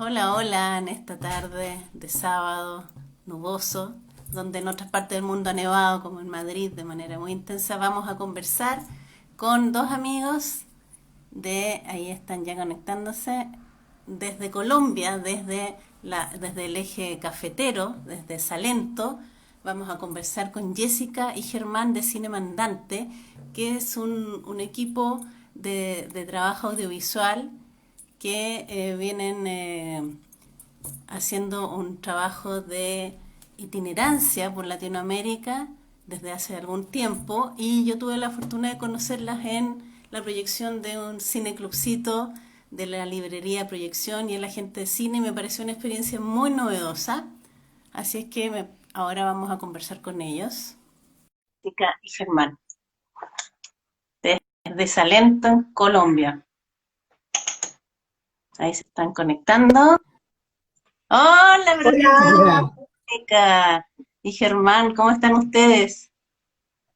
Hola, hola, en esta tarde de sábado nuboso, donde en otras partes del mundo ha nevado, como en Madrid, de manera muy intensa, vamos a conversar con dos amigos ahí están ya conectándose, desde Colombia, desde el eje cafetero, desde Salento. Vamos a conversar con Jessica y Germán de Cine Mandante, que es un equipo de trabajo audiovisual que vienen haciendo un trabajo de itinerancia por Latinoamérica desde hace algún tiempo, y yo tuve la fortuna de conocerlas en la proyección de un cineclubcito de la librería Proyección y el agente de cine, y me pareció una experiencia muy novedosa. Así es que ahora vamos a conversar con ellos. Jessica y Germán, desde Salento, en Colombia. Ahí se están conectando. Hola, Hola, Jessica y Germán, ¿cómo están ustedes?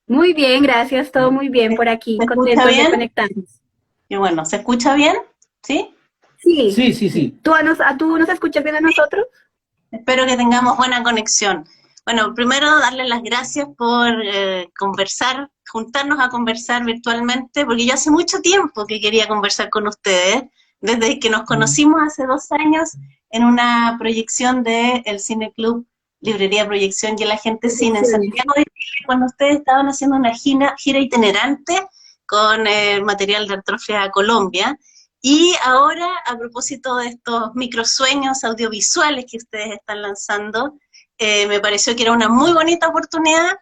muy bien, gracias, todo muy bien ¿Se por aquí, se escucha contentos de bien? conectarnos. Qué bueno, ¿se escucha bien? ¿Sí? Sí, Sí, sí, sí. sí. ¿Tú nos escuchas bien a nosotros? Espero que tengamos buena conexión. Bueno, primero darles las gracias por conversar, juntarnos a conversar virtualmente, porque yo hace mucho tiempo que quería conversar con ustedes, desde que nos Mm. conocimos hace 2 años en una proyección del Cine Club Librería Proyección y el Agente Cine en Proyecciones. Santiago de Chile, cuando ustedes estaban haciendo una gira itinerante con material de Artrofia a Colombia. Y ahora, a propósito de estos microsueños audiovisuales que ustedes están lanzando, me pareció que era una muy bonita oportunidad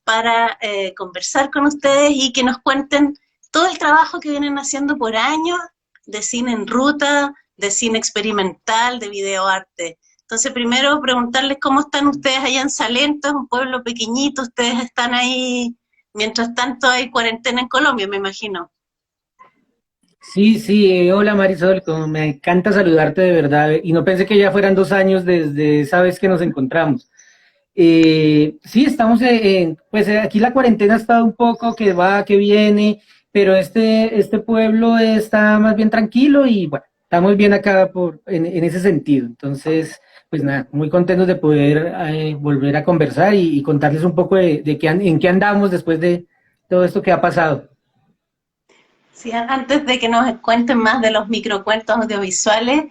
para conversar con ustedes y que nos cuenten todo el trabajo que vienen haciendo por años de cine en ruta, de cine experimental, de videoarte. Entonces, primero preguntarles cómo están ustedes allá en Salento, es un pueblo pequeñito, ustedes están ahí, mientras tanto hay cuarentena en Colombia, me imagino. Sí, sí, hola Marisol, me encanta saludarte de verdad, y no pensé que ya fueran 2 años desde esa vez que nos encontramos. Sí, estamos, pues aquí la cuarentena ha estado un poco que va, que viene, pero este pueblo está más bien tranquilo y bueno, estamos bien acá en ese sentido. Entonces, pues nada, muy contentos de poder volver a conversar y contarles un poco en qué andamos después de todo esto que ha pasado. Sí, antes de que nos cuenten más de los microcuentos audiovisuales,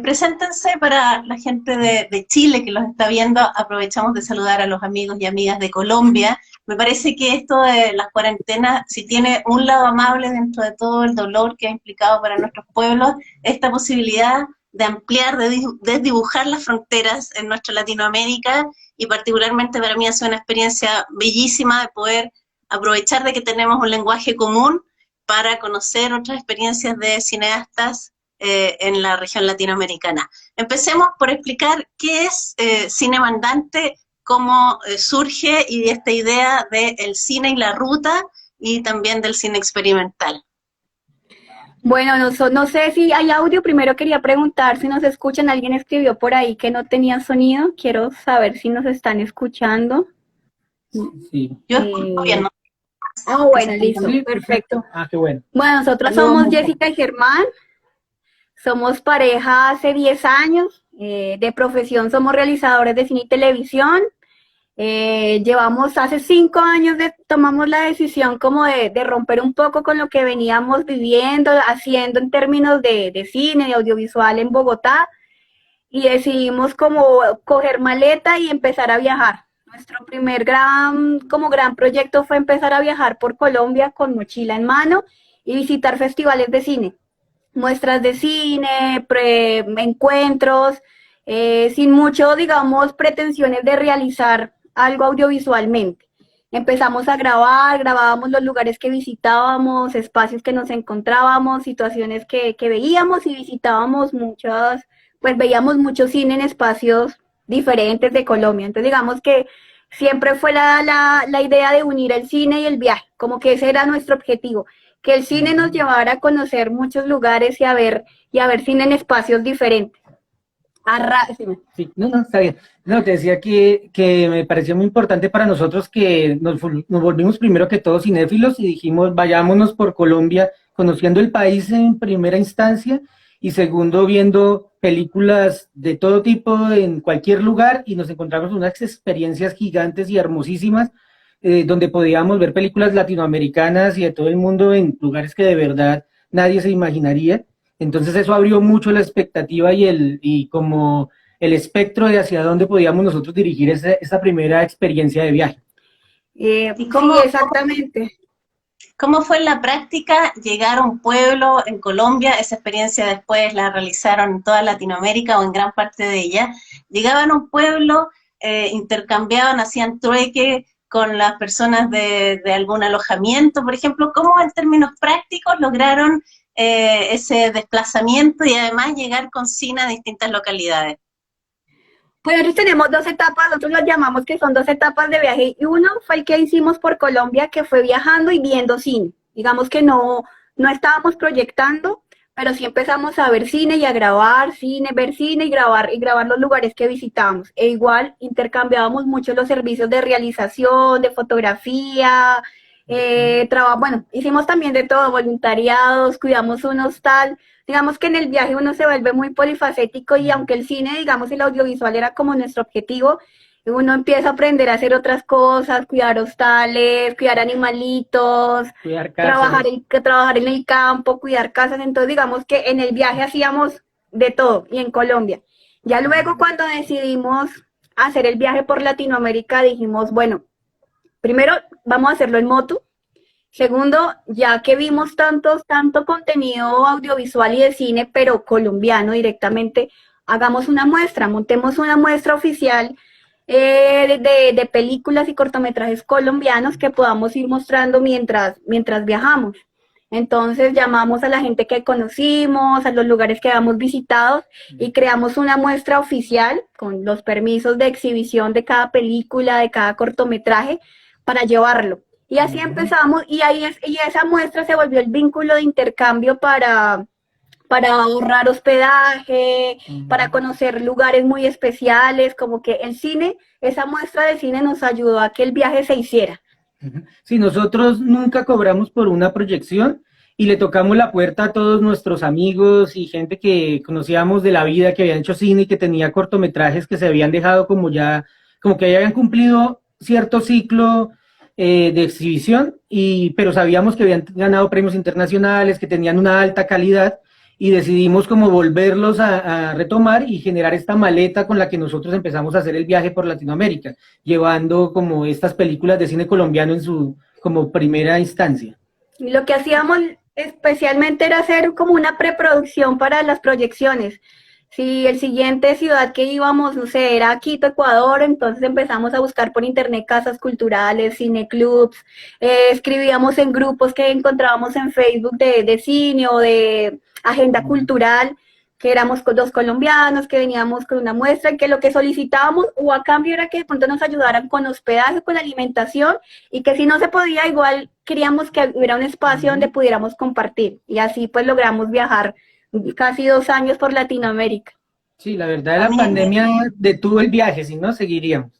preséntense para la gente de Chile que los está viendo. Aprovechamos de saludar a los amigos y amigas de Colombia. Me parece que esto de las cuarentenas, si tiene un lado amable dentro de todo el dolor que ha implicado para nuestros pueblos, esta posibilidad de ampliar, de desdibujar las fronteras en nuestra Latinoamérica, y particularmente para mí ha sido una experiencia bellísima de poder aprovechar de que tenemos un lenguaje común para conocer otras experiencias de cineastas en la región latinoamericana. Empecemos por explicar qué es Cine Mandante, cómo surge y esta idea del cine y la ruta, y también del cine experimental. Bueno, no sé si hay audio, primero quería preguntar si nos escuchan, alguien escribió por ahí que no tenía sonido, quiero saber si nos están escuchando. Sí, Yo escucho bien, Eh, ¿no? Que se bueno, están listo, sí, perfecto. perfecto. Ah, qué bueno. Bueno, nosotros somos Jessica y Germán. Somos pareja hace 10 años. De profesión somos realizadores de cine y televisión. Llevamos hace 5 años tomamos la decisión como de romper un poco con lo que veníamos viviendo, haciendo en términos de cine, de audiovisual en Bogotá, y decidimos como coger maleta y empezar a viajar. Nuestro primer gran proyecto fue empezar a viajar por Colombia con mochila en mano y visitar festivales de cine, muestras de cine, encuentros, sin mucho, digamos, pretensiones de realizar algo audiovisualmente. Empezamos a grabar, grabábamos los lugares que visitábamos, espacios que nos encontrábamos, situaciones que veíamos, y visitábamos pues veíamos mucho cine en espacios diferentes de Colombia. Entonces digamos que siempre fue la idea de unir el cine y el viaje, como que ese era nuestro objetivo, que el cine nos llevara a conocer muchos lugares y a ver cine en espacios diferentes. Sí. Sí, no, no, está bien. No, te decía que me pareció muy importante para nosotros que nos volvimos primero que todos cinéfilos y dijimos, vayámonos por Colombia, conociendo el país en primera instancia y segundo, viendo películas de todo tipo en cualquier lugar y nos encontramos unas experiencias gigantes y hermosísimas donde podíamos ver películas latinoamericanas y de todo el mundo en lugares que de verdad nadie se imaginaría. Entonces eso abrió mucho la expectativa y como el espectro de hacia dónde podíamos nosotros dirigir esa primera experiencia de viaje. ¿Y Sí, exactamente. cómo fue en la práctica llegar a un pueblo en Colombia? Esa experiencia después la realizaron en toda Latinoamérica o en gran parte de ella. Llegaban a un pueblo, intercambiaban, hacían trueque con las personas de algún alojamiento, por ejemplo. ¿Cómo en términos prácticos lograron ese desplazamiento y además llegar con cine a distintas localidades? Pues nosotros tenemos dos etapas, nosotros las llamamos que son dos etapas de viaje, y uno fue el que hicimos por Colombia, que fue viajando y viendo cine. Digamos que no estábamos proyectando, pero sí empezamos a ver cine y a grabar cine, ver cine y grabar los lugares que visitábamos. E igual intercambiábamos mucho los servicios de realización, de fotografía, bueno, hicimos también de todo, voluntariados, cuidamos un hostal. Digamos que en el viaje uno se vuelve muy polifacético y aunque el cine, digamos, el audiovisual era como nuestro objetivo, uno empieza a aprender a hacer otras cosas, cuidar hostales, cuidar animalitos, Cuidar casas. trabajar en el campo, cuidar casas. Entonces, digamos que en el viaje hacíamos de todo y en Colombia. Ya luego cuando decidimos hacer el viaje por Latinoamérica, dijimos, bueno, primero vamos a hacerlo en moto. Segundo, ya que vimos tanto contenido audiovisual y de cine, pero colombiano directamente, hagamos una muestra, montemos una muestra oficial de películas y cortometrajes colombianos que podamos ir mostrando mientras viajamos. Entonces llamamos a la gente que conocimos, a los lugares que habíamos visitado y creamos una muestra oficial con los permisos de exhibición de cada película, de cada cortometraje, para llevarlo. Y así empezamos, y esa muestra se volvió el vínculo de intercambio para ahorrar hospedaje, para conocer lugares muy especiales, como que el cine, esa muestra de cine nos ayudó a que el viaje se hiciera. Sí, nosotros nunca cobramos por una proyección y le tocamos la puerta a todos nuestros amigos y gente que conocíamos de la vida, que habían hecho cine y que tenía cortometrajes que se habían dejado como que ya habían cumplido cierto ciclo de exhibición, pero sabíamos que habían ganado premios internacionales, que tenían una alta calidad, y decidimos como volverlos a retomar y generar esta maleta con la que nosotros empezamos a hacer el viaje por Latinoamérica, llevando como estas películas de cine colombiano en su como primera instancia. Y lo que hacíamos especialmente era hacer como una preproducción para las proyecciones. Si el siguiente ciudad que íbamos, no sé, era Quito, Ecuador, entonces empezamos a buscar por internet casas culturales, cineclubs, escribíamos en grupos que encontrábamos en Facebook de cine o de agenda cultural, que éramos dos colombianos, que veníamos con una muestra y que lo que solicitábamos o a cambio era que de pronto nos ayudaran con hospedaje, con alimentación, y que si no se podía, igual queríamos que hubiera un espacio donde pudiéramos compartir, y así pues logramos viajar casi 2 años por Latinoamérica. Sí, la verdad la pandemia detuvo el viaje, si no seguiríamos.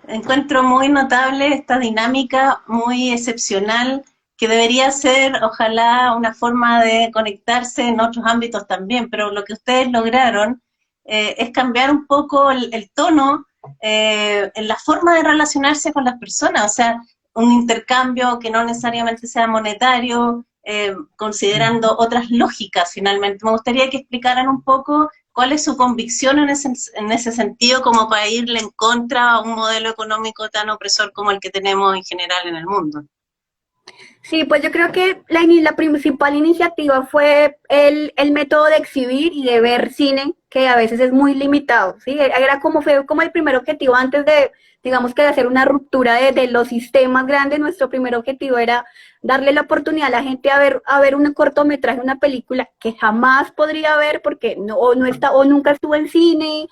Encuentro muy notable esta dinámica, muy excepcional, que debería ser, ojalá, una forma de conectarse en otros ámbitos también, pero lo que ustedes lograron es cambiar un poco el tono en la forma de relacionarse con las personas, o sea, un intercambio que no necesariamente sea monetario, considerando otras lógicas finalmente. Me gustaría que explicaran un poco cuál es su convicción en ese sentido, como para irle en contra a un modelo económico tan opresor como el que tenemos en general en el mundo. Sí, pues yo creo que la principal iniciativa fue el método de exhibir y de ver cine, que a veces es muy limitado, ¿sí? Fue como el primer objetivo antes de, digamos que de hacer una ruptura de los sistemas grandes. Nuestro primer objetivo era darle la oportunidad a la gente a ver un cortometraje, una película que jamás podría ver porque o nunca estuvo en cine,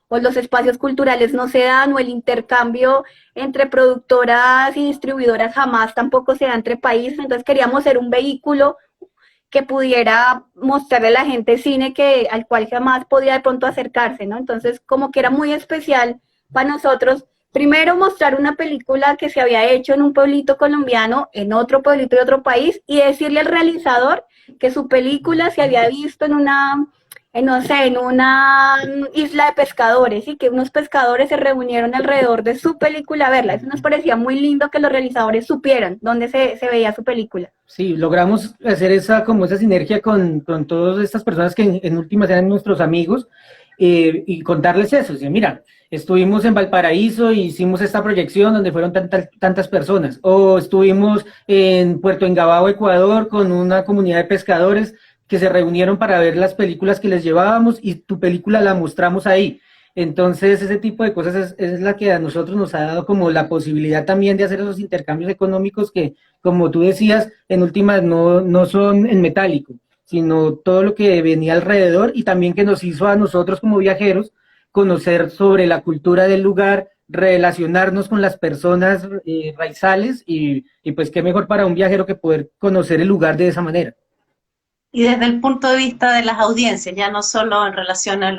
o los espacios culturales no se dan, o el intercambio entre productoras y distribuidoras jamás tampoco se da entre países. Entonces queríamos ser un vehículo que pudiera mostrarle a la gente cine al cual jamás podía de pronto acercarse, ¿no? Entonces como que era muy especial para nosotros, primero mostrar una película que se había hecho en un pueblito colombiano, en otro pueblito de otro país, y decirle al realizador que su película se había visto en no sé, en una isla de pescadores, y que unos pescadores se reunieron alrededor de su película a verla. Eso nos parecía muy lindo que los realizadores supieran dónde se veía su película. Sí, logramos hacer como esa sinergia con todas estas personas que en últimas eran nuestros amigos, y contarles eso. Decir, mira, estuvimos en Valparaíso y hicimos esta proyección donde fueron tantas personas, o estuvimos en Puerto Engabao, Ecuador, con una comunidad de pescadores que se reunieron para ver las películas que les llevábamos y tu película la mostramos ahí. Entonces, ese tipo de cosas es la que a nosotros nos ha dado como la posibilidad también de hacer esos intercambios económicos que, como tú decías, en últimas no son en metálico, sino todo lo que venía alrededor, y también que nos hizo a nosotros como viajeros conocer sobre la cultura del lugar, relacionarnos con las personas raizales, y pues qué mejor para un viajero que poder conocer el lugar de esa manera. Y desde el punto de vista de las audiencias, ya no solo en relación a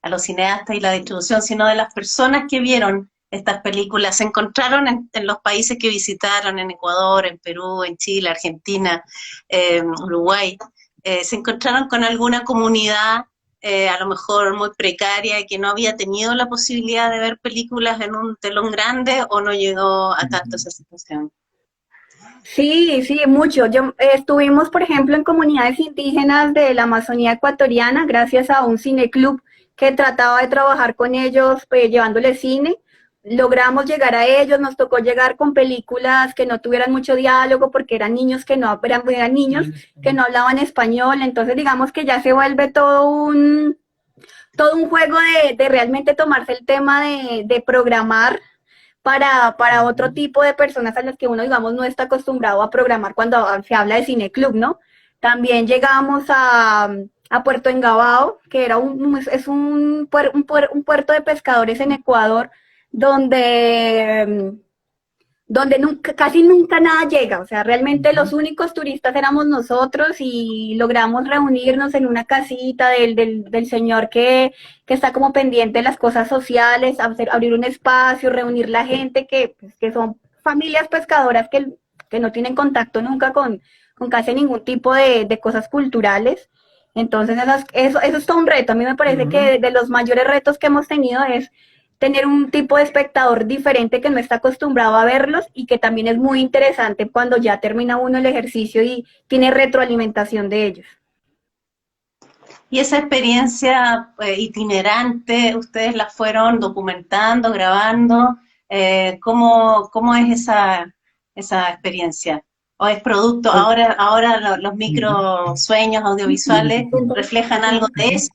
los cineastas y la distribución, sino de las personas que vieron estas películas, se encontraron en los países que visitaron, en Ecuador, en Perú, en Chile, Argentina, Uruguay, se encontraron con alguna comunidad a lo mejor muy precaria, que no había tenido la posibilidad de ver películas en un telón grande, o no llegó a tanto esa situación. Sí, sí, mucho. Estuvimos, por ejemplo, en comunidades indígenas de la Amazonía ecuatoriana, gracias a un cineclub que trataba de trabajar con ellos, pues, llevándoles cine. Logramos llegar a ellos, nos tocó llegar con películas que no tuvieran mucho diálogo, porque eran niños eran niños que no hablaban español. Entonces, digamos que ya se vuelve todo un juego de realmente tomarse el tema de programar para otro tipo de personas a las que uno, digamos, no está acostumbrado a programar cuando se habla de cineclub, ¿no? También llegamos a Puerto Engabao, que es un puerto de pescadores en Ecuador, donde casi nunca nada llega. O sea, realmente los únicos turistas éramos nosotros, y logramos reunirnos en una casita del señor que está como pendiente de las cosas sociales, abrir un espacio, reunir la gente que son familias pescadoras que no tienen contacto nunca con casi ningún tipo de cosas culturales. Entonces, eso es todo un reto. A mí me parece que de los mayores retos que hemos tenido es tener un tipo de espectador diferente que no está acostumbrado a verlos, y que también es muy interesante cuando ya termina uno el ejercicio y tiene retroalimentación de ellos. Y esa experiencia itinerante, ¿ustedes la fueron documentando, grabando? ¿Cómo es esa experiencia? ¿O es producto, ahora los micro sueños audiovisuales reflejan algo de eso?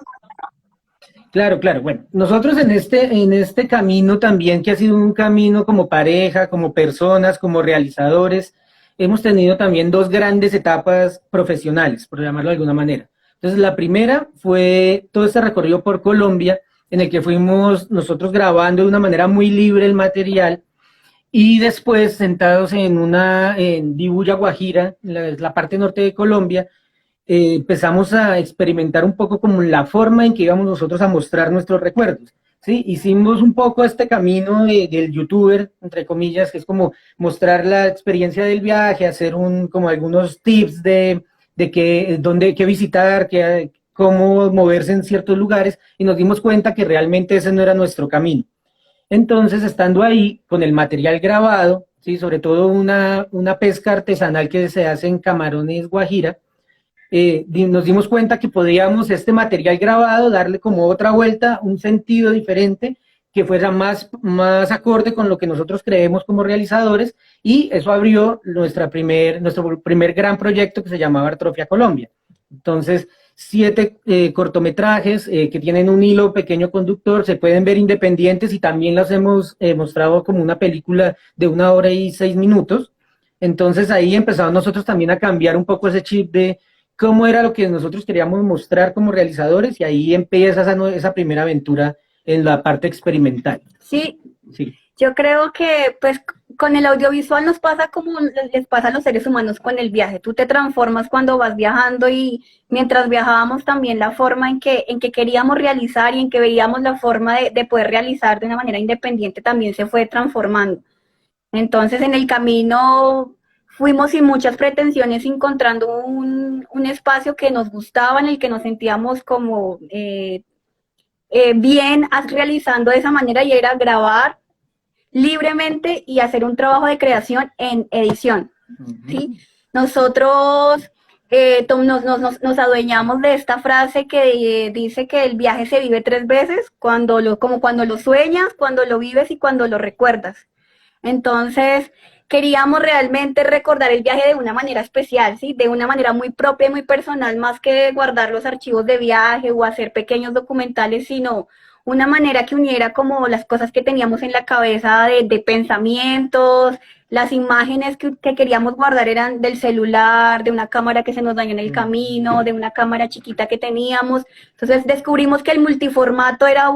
Claro, claro. Bueno, nosotros en este camino también, que ha sido un camino como pareja, como personas, como realizadores, hemos tenido también dos grandes etapas profesionales, por llamarlo de alguna manera. Entonces, la primera fue todo este recorrido por Colombia, en el que fuimos nosotros grabando de una manera muy libre el material, y después sentados en Dibuya, Guajira, la parte norte de Colombia, empezamos a experimentar un poco como la forma en que íbamos nosotros a mostrar nuestros recuerdos, ¿sí? Hicimos un poco este camino del youtuber, entre comillas, que es como mostrar la experiencia del viaje, hacer como algunos tips de qué visitar, cómo moverse en ciertos lugares, y nos dimos cuenta que realmente ese no era nuestro camino. Entonces, estando ahí con el material grabado, ¿sí? Sobre todo una pesca artesanal que se hace en Camarones, Guajira, nos dimos cuenta que podíamos este material grabado darle como otra vuelta, un sentido diferente, que fuera más acorde con lo que nosotros creemos como realizadores, y eso abrió nuestro primer gran proyecto, que se llamaba Artrofia Colombia. Entonces, 7 cortometrajes que tienen un hilo pequeño conductor, se pueden ver independientes, y también las hemos mostrado como una película de 1 hora y 6 minutos. Entonces ahí empezamos nosotros también a cambiar un poco ese chip de cómo era lo que nosotros queríamos mostrar como realizadores, y ahí empieza esa primera aventura en la parte experimental. Sí, sí. Yo creo que pues con el audiovisual nos pasa como les pasa a los seres humanos con el viaje. Tú te transformas cuando vas viajando, y mientras viajábamos también la forma en que queríamos realizar y en que veíamos la forma de poder realizar de una manera independiente también se fue transformando. Entonces en el camino fuimos sin muchas pretensiones encontrando un espacio que nos gustaba, en el que nos sentíamos como bien realizando de esa manera, y era grabar libremente y hacer un trabajo de creación en edición, ¿sí? Nosotros nos adueñamos de esta frase que dice que el viaje se vive 3 veces, como cuando lo sueñas, cuando lo vives y cuando lo recuerdas. Entonces, queríamos realmente recordar el viaje de una manera especial, ¿sí? De una manera muy propia y muy personal, más que guardar los archivos de viaje o hacer pequeños documentales, sino una manera que uniera como las cosas que teníamos en la cabeza de pensamientos. Las imágenes que queríamos guardar eran del celular, de una cámara que se nos dañó en el camino, de una cámara chiquita que teníamos. Entonces descubrimos que el multiformato era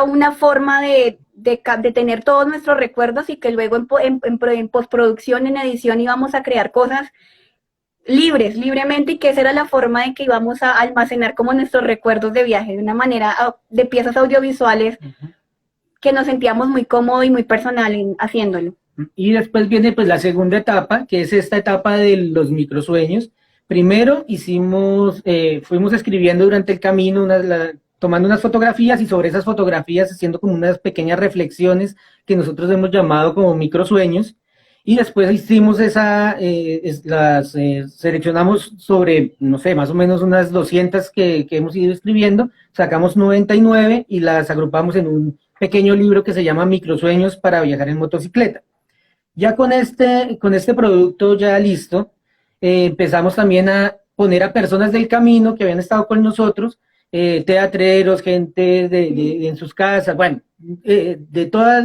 una forma de tener todos nuestros recuerdos, y que luego en postproducción, en edición, íbamos a crear cosas libremente, y que esa era la forma de que íbamos a almacenar como nuestros recuerdos de viaje, de una manera de piezas audiovisuales que nos sentíamos muy cómodos y muy personal haciéndolo. Y después viene pues la segunda etapa, que es esta etapa de los microsueños. Primero fuimos escribiendo durante el camino, tomando unas fotografías, y sobre esas fotografías haciendo como unas pequeñas reflexiones que nosotros hemos llamado como microsueños. Y después hicimos seleccionamos sobre, no sé, más o menos unas 200 que hemos ido escribiendo, sacamos 99 y las agrupamos en un pequeño libro que se llama Microsueños para viajar en motocicleta. Ya con este producto ya listo, empezamos también a poner a personas del camino que habían estado con nosotros, teatreros, gente en sus casas, bueno, de todas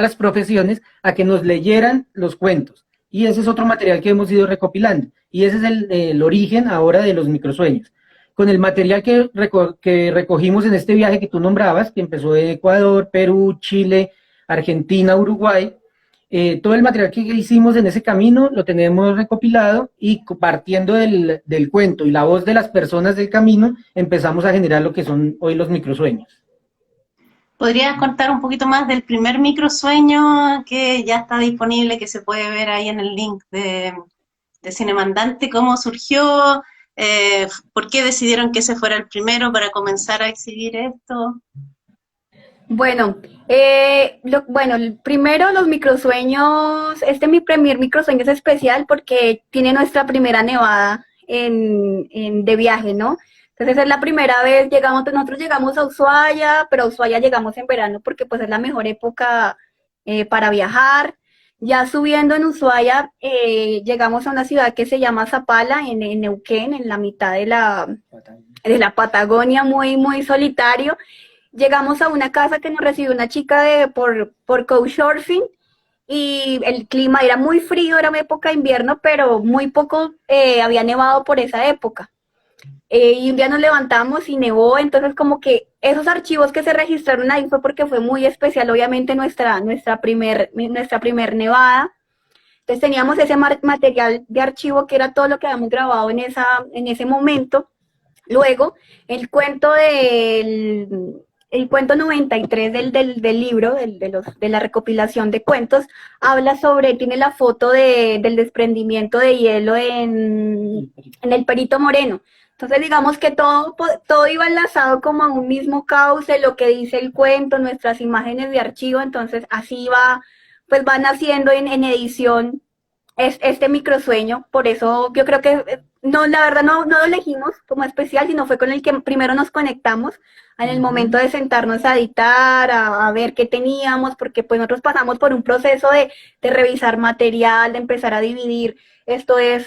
las profesiones, a que nos leyeran los cuentos. Y ese es otro material que hemos ido recopilando. Y ese es el origen ahora de los microsueños. Con el material que recogimos en este viaje que tú nombrabas, que empezó de Ecuador, Perú, Chile, Argentina, Uruguay, todo el material que hicimos en ese camino lo tenemos recopilado, y partiendo del cuento y la voz de las personas del camino, empezamos a generar lo que son hoy los microsueños. ¿Podrías contar un poquito más del primer microsueño que ya está disponible, que se puede ver ahí en el link de Cinemandante? ¿Cómo surgió? ¿Por qué decidieron que ese fuera el primero para comenzar a exhibir esto? Bueno, primero los microsueños, mi primer microsueño es especial porque tiene nuestra primera nevada de viaje, ¿no? Entonces es la primera vez, nosotros llegamos a Ushuaia, pero a Ushuaia llegamos en verano porque pues es la mejor época para viajar. Ya subiendo en Ushuaia, llegamos a una ciudad que se llama Zapala, en Neuquén, en la mitad de la Patagonia, muy, muy solitario. Llegamos a una casa que nos recibió una chica por couchsurfing, y el clima era muy frío, era época de invierno, pero muy poco había nevado por esa época. Y un día nos levantamos y nevó, entonces como que esos archivos que se registraron ahí fue porque fue muy especial, obviamente, nuestra primer nevada. Entonces teníamos ese material de archivo que era todo lo que habíamos grabado en ese momento. Luego, el cuento 93 del libro, de la recopilación de cuentos, tiene la foto del desprendimiento de hielo en el Perito Moreno. Entonces digamos que todo iba enlazado como a un mismo cauce, lo que dice el cuento, nuestras imágenes de archivo. Entonces así va naciendo en edición este microsueño. Por eso yo creo que la verdad no lo elegimos como especial, sino fue con el que primero nos conectamos en el momento de sentarnos a editar, a ver qué teníamos, porque pues nosotros pasamos por un proceso de revisar material, de empezar a dividir. Esto es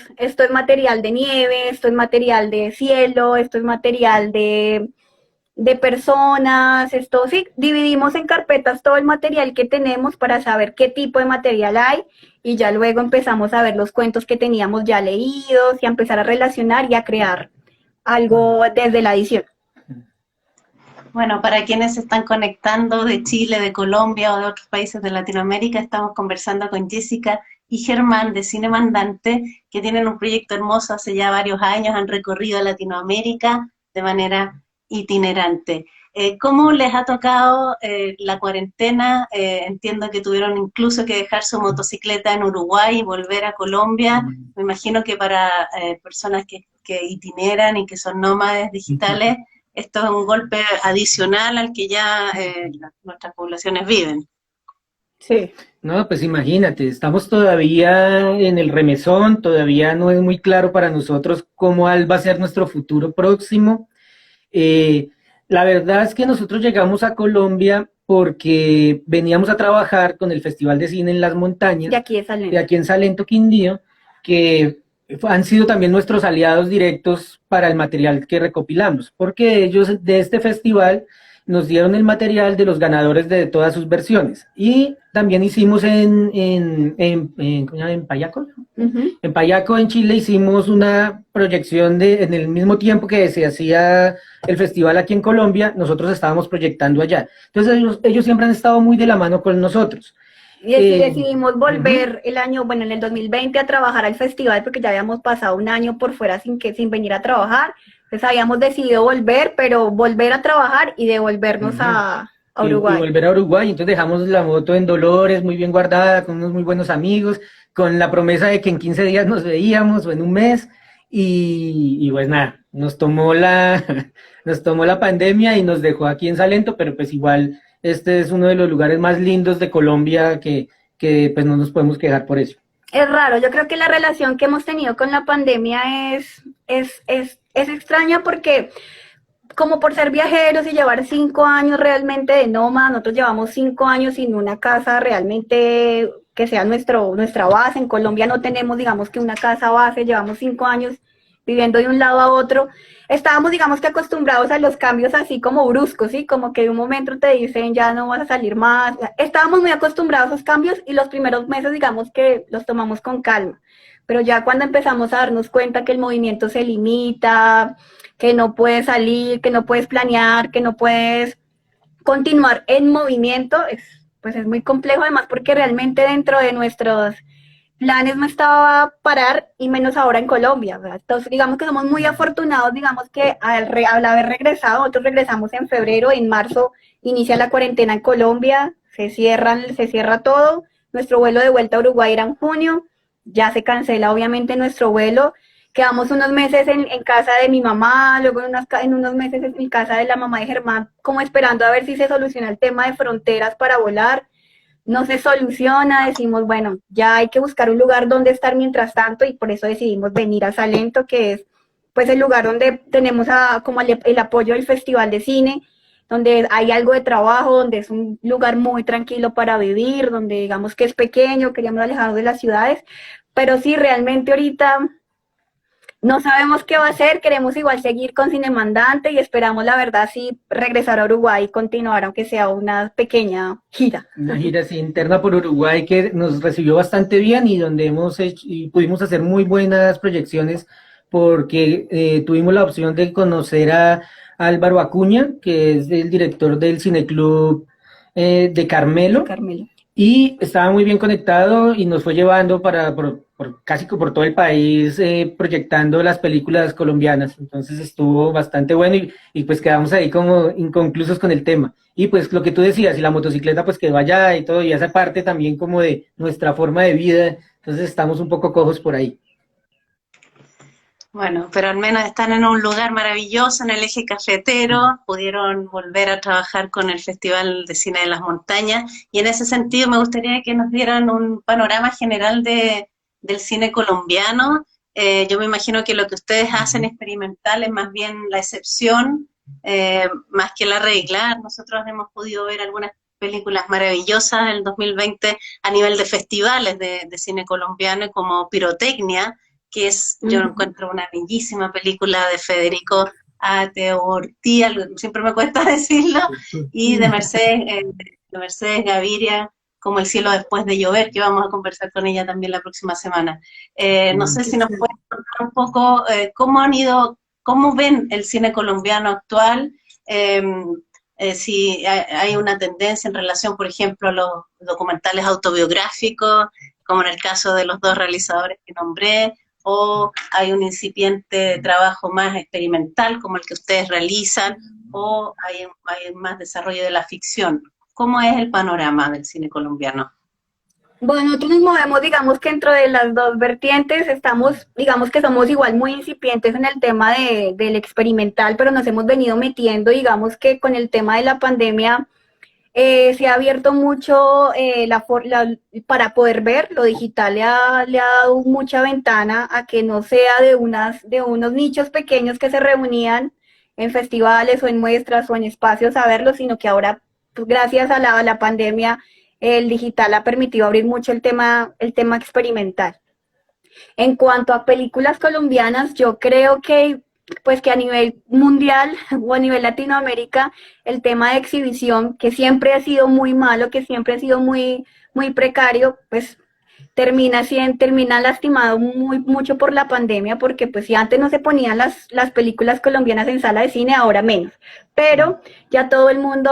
material de nieve, esto es material de cielo, esto es material de personas, esto sí, dividimos en carpetas todo el material que tenemos para saber qué tipo de material hay, y ya luego empezamos a ver los cuentos que teníamos ya leídos y a empezar a relacionar y a crear algo desde la edición. Bueno, para quienes se están conectando de Chile, de Colombia o de otros países de Latinoamérica, estamos conversando con Jessica y Germán de Cinemandante, que tienen un proyecto hermoso hace ya varios años, han recorrido Latinoamérica de manera itinerante. ¿Cómo les ha tocado la cuarentena? Entiendo que tuvieron incluso que dejar su motocicleta en Uruguay y volver a Colombia. Me imagino que para personas que itineran y que son nómades digitales, esto es un golpe adicional al que ya nuestras poblaciones viven. Sí. No, pues imagínate, estamos todavía en el remesón, todavía no es muy claro para nosotros cómo va a ser nuestro futuro próximo. Eh, la verdad es que nosotros llegamos a Colombia porque veníamos a trabajar con el Festival de Cine en las Montañas, De aquí es Salento. de aquí en Salento, Quindío, que han sido también nuestros aliados directos para el material que recopilamos, porque ellos de este festival nos dieron el material de los ganadores de todas sus versiones. Y también hicimos en Payaco, en Payaco, en Chile, hicimos una proyección en el mismo tiempo que se hacía el festival aquí en Colombia, nosotros estábamos proyectando allá. Entonces ellos siempre han estado muy de la mano con nosotros. Y decidimos volver el año, bueno, en el 2020 a trabajar al festival porque ya habíamos pasado un año por fuera sin venir a trabajar. Entonces habíamos decidido volver, pero volver a trabajar y devolvernos a Uruguay. Y volver a Uruguay. Entonces dejamos la moto en Dolores, muy bien guardada, con unos muy buenos amigos, con la promesa de que en 15 días nos veíamos o en un mes. Y pues nada, nos tomó la pandemia y nos dejó aquí en Salento, pero pues igual este es uno de los lugares más lindos de Colombia que pues no nos podemos quejar por eso. Es raro, yo creo que la relación que hemos tenido con la pandemia es extraña porque como por ser viajeros y llevar 5 años realmente de nómada, nosotros llevamos 5 años sin una casa realmente que sea nuestra base. En Colombia no tenemos, digamos que una casa base, llevamos 5 años viviendo de un lado a otro. Estábamos, digamos que acostumbrados a los cambios así como bruscos, ¿sí? Como que de un momento te dicen ya no vas a salir más. Estábamos muy acostumbrados a esos cambios y los primeros meses, digamos que los tomamos con calma. Pero ya cuando empezamos a darnos cuenta que el movimiento se limita, que no puedes salir, que no puedes planear, que no puedes continuar en movimiento, pues es muy complejo, además porque realmente dentro de nuestros planes no estaba parar, y menos ahora en Colombia, ¿verdad? Entonces, digamos que somos muy afortunados, digamos que al haber regresado, nosotros regresamos en febrero, en marzo inicia la cuarentena en Colombia, se cierra todo, nuestro vuelo de vuelta a Uruguay era en junio, ya se cancela obviamente nuestro vuelo, quedamos unos meses en casa de mi mamá, luego en unos meses en mi casa de la mamá de Germán, como esperando a ver si se soluciona el tema de fronteras para volar. No se soluciona, decimos, bueno, ya hay que buscar un lugar donde estar mientras tanto, y por eso decidimos venir a Salento, que es pues el lugar donde tenemos como el apoyo del Festival de Cine, donde hay algo de trabajo, donde es un lugar muy tranquilo para vivir, donde digamos que es pequeño, queríamos alejarnos de las ciudades, pero sí, realmente ahorita no sabemos qué va a hacer, queremos igual seguir con Cinemandante y esperamos, la verdad, sí, regresar a Uruguay y continuar, aunque sea una pequeña gira. Una gira así interna por Uruguay que nos recibió bastante bien y donde hemos hecho y pudimos hacer muy buenas proyecciones porque tuvimos la opción de conocer a Álvaro Acuña, que es el director del Cineclub de Carmelo. Y estaba muy bien conectado y nos fue llevando casi por todo el país proyectando las películas colombianas. Entonces estuvo bastante bueno y pues quedamos ahí como inconclusos con el tema. Y pues lo que tú decías, y la motocicleta pues quedó allá y todo, y esa parte también como de nuestra forma de vida. Entonces estamos un poco cojos por ahí. Bueno, pero al menos están en un lugar maravilloso, en el eje cafetero, pudieron volver a trabajar con el Festival de Cine de las Montañas, y en ese sentido me gustaría que nos dieran un panorama general del cine colombiano. Yo me imagino que lo que ustedes hacen experimental es más bien la excepción, más que la regla. Nosotros hemos podido ver algunas películas maravillosas en el 2020 a nivel de festivales de cine colombiano, como Pirotecnia, que es, yo encuentro una bellísima película de Federico Ortiz, siempre me cuesta decirlo, y de Mercedes Gaviria, como El cielo después de llover, que vamos a conversar con ella también la próxima semana. No sé si nos pueden contar un poco cómo ven el cine colombiano actual, si hay una tendencia en relación, por ejemplo, a los documentales autobiográficos, como en el caso de los 2 realizadores que nombré, o hay un incipiente trabajo más experimental como el que ustedes realizan, o hay más desarrollo de la ficción? ¿Cómo es el panorama del cine colombiano? Bueno, nosotros nos movemos, digamos que dentro de las dos vertientes estamos, digamos que somos igual muy incipientes en el tema del experimental, pero nos hemos venido metiendo, digamos que con el tema de la pandemia se ha abierto mucho para poder ver, lo digital le ha dado mucha ventana a que no sea de unos nichos pequeños que se reunían en festivales o en muestras o en espacios a verlo, sino que ahora, pues, gracias a la pandemia, el digital ha permitido abrir mucho el tema experimental. En cuanto a películas colombianas, yo creo que pues que a nivel mundial o a nivel Latinoamérica, el tema de exhibición, que siempre ha sido muy malo, que siempre ha sido muy precario, pues termina lastimado mucho por la pandemia, porque pues si antes no se ponían las películas colombianas en sala de cine, ahora menos. Pero ya todo el mundo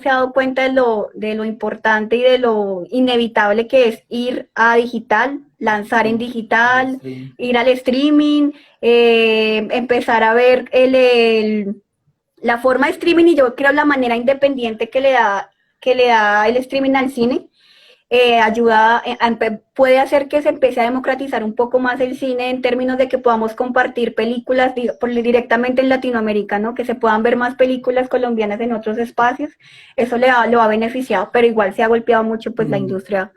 se ha dado cuenta de lo importante y de lo inevitable que es ir a digital, lanzar en digital, ir al streaming, empezar a ver la forma de streaming y yo creo la manera independiente que le da el streaming al cine. Ayuda, puede hacer que se empiece a democratizar un poco más el cine en términos de que podamos compartir películas directamente en Latinoamérica, ¿no? Que se puedan ver más películas colombianas en otros espacios, eso lo ha beneficiado, pero igual se ha golpeado mucho pues la industria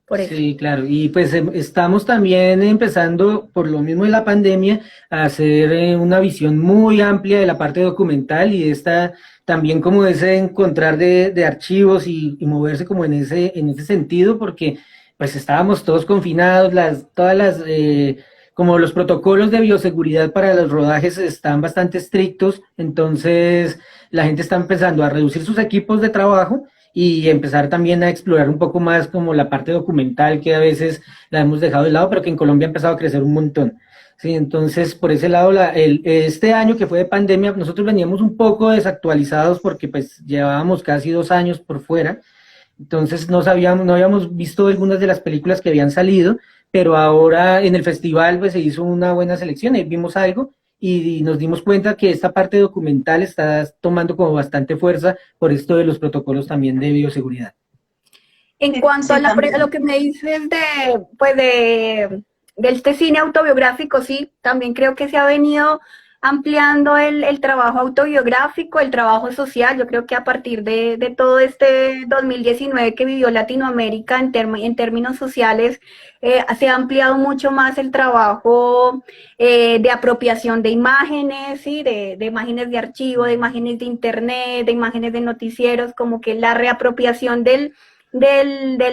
por eso. Sí, claro, y pues estamos también empezando, por lo mismo de la pandemia, a hacer una visión muy amplia de la parte documental y esta también como ese encontrar de archivos y moverse como en ese sentido, porque pues estábamos todos confinados, como los protocolos de bioseguridad para los rodajes están bastante estrictos, entonces la gente está empezando a reducir sus equipos de trabajo y empezar también a explorar un poco más como la parte documental que a veces la hemos dejado de lado, pero que en Colombia ha empezado a crecer un montón. Sí, entonces por ese lado, este año que fue de pandemia, nosotros veníamos un poco desactualizados porque pues llevábamos casi 2 años por fuera, entonces no habíamos visto algunas de las películas que habían salido, pero ahora en el festival pues se hizo una buena selección y vimos algo y nos dimos cuenta que esta parte documental está tomando como bastante fuerza por esto de los protocolos también de bioseguridad. En cuanto a lo que me dices de este cine autobiográfico, sí, también creo que se ha venido ampliando el trabajo autobiográfico, el trabajo social. Yo creo que a partir de todo este 2019 que vivió Latinoamérica en términos sociales, se ha ampliado mucho más el trabajo de apropiación de imágenes, ¿sí? de imágenes de archivo, de imágenes de internet, de imágenes de noticieros, como que la reapropiación del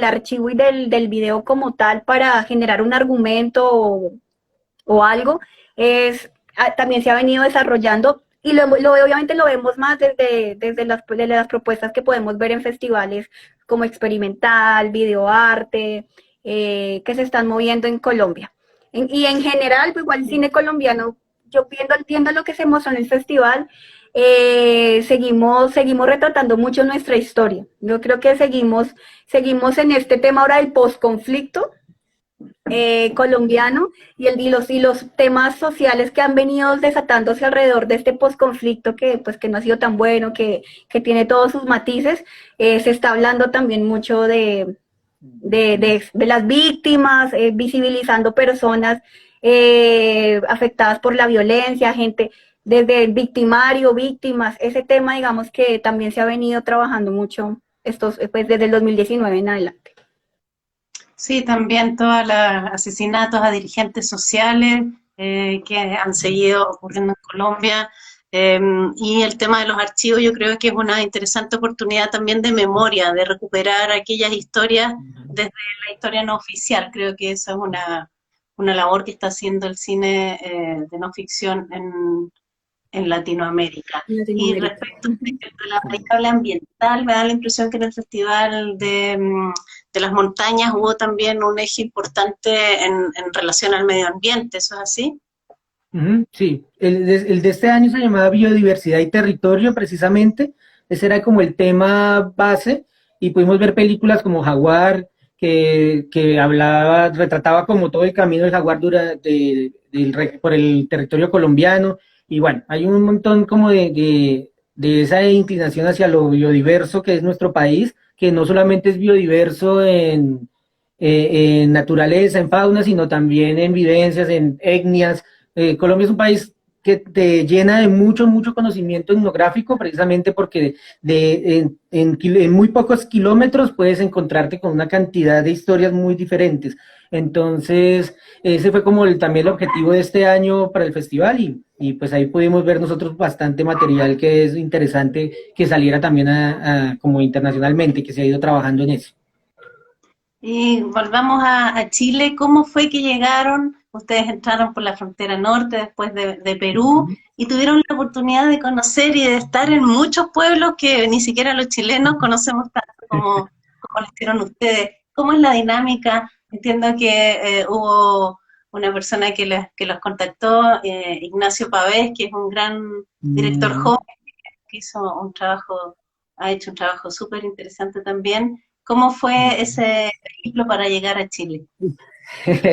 archivo y del video como tal para generar un argumento o algo, también se ha venido desarrollando y obviamente lo vemos más desde las propuestas que podemos ver en festivales como experimental, videoarte, que se están moviendo en Colombia. Y en general, pues igual el cine colombiano, yo viendo lo que se mostró en el festival, seguimos retratando mucho nuestra historia. Yo creo que seguimos en este tema ahora del posconflicto colombiano y los temas sociales que han venido desatándose alrededor de este posconflicto que no ha sido tan bueno, que tiene todos sus matices. Se está hablando también mucho de las víctimas, visibilizando personas afectadas por la violencia, gente desde el victimario, víctimas, ese tema digamos que también se ha venido trabajando mucho pues desde el 2019 en adelante. Sí, también todos los asesinatos a dirigentes sociales que han seguido ocurriendo en Colombia, y el tema de los archivos yo creo que es una interesante oportunidad también de memoria, de recuperar aquellas historias desde la historia no oficial. Creo que eso es una labor que está haciendo el cine de no ficción en Latinoamérica. Y respecto a la variable ambiental, me da la impresión que en el Festival de las Montañas hubo también un eje importante en relación al medio ambiente, ¿eso es así? Sí, el de este año se llamaba Biodiversidad y Territorio, precisamente. Ese era como el tema base, y pudimos ver películas como Jaguar, que hablaba, retrataba como todo el camino del jaguar por el territorio colombiano, y bueno, hay un montón como de esa inclinación hacia lo biodiverso que es nuestro país, que no solamente es biodiverso en naturaleza, en fauna, sino también en vivencias, en etnias. Colombia es un país que te llena de mucho, mucho conocimiento etnográfico, precisamente porque en muy pocos kilómetros puedes encontrarte con una cantidad de historias muy diferentes. Entonces, ese fue como también el objetivo de este año para el festival, y pues ahí pudimos ver nosotros bastante material que es interesante que saliera también como internacionalmente, que se ha ido trabajando en eso. Y volvamos a Chile. ¿Cómo fue que llegaron? Ustedes entraron por la frontera norte después de Perú y tuvieron la oportunidad de conocer y de estar en muchos pueblos que ni siquiera los chilenos conocemos tanto como lo hicieron ustedes. ¿Cómo es la dinámica? Entiendo que hubo una persona que los contactó, Ignacio Pavés, que es un gran director joven que ha hecho un trabajo súper interesante también. ¿Cómo fue ese ejemplo para llegar a Chile?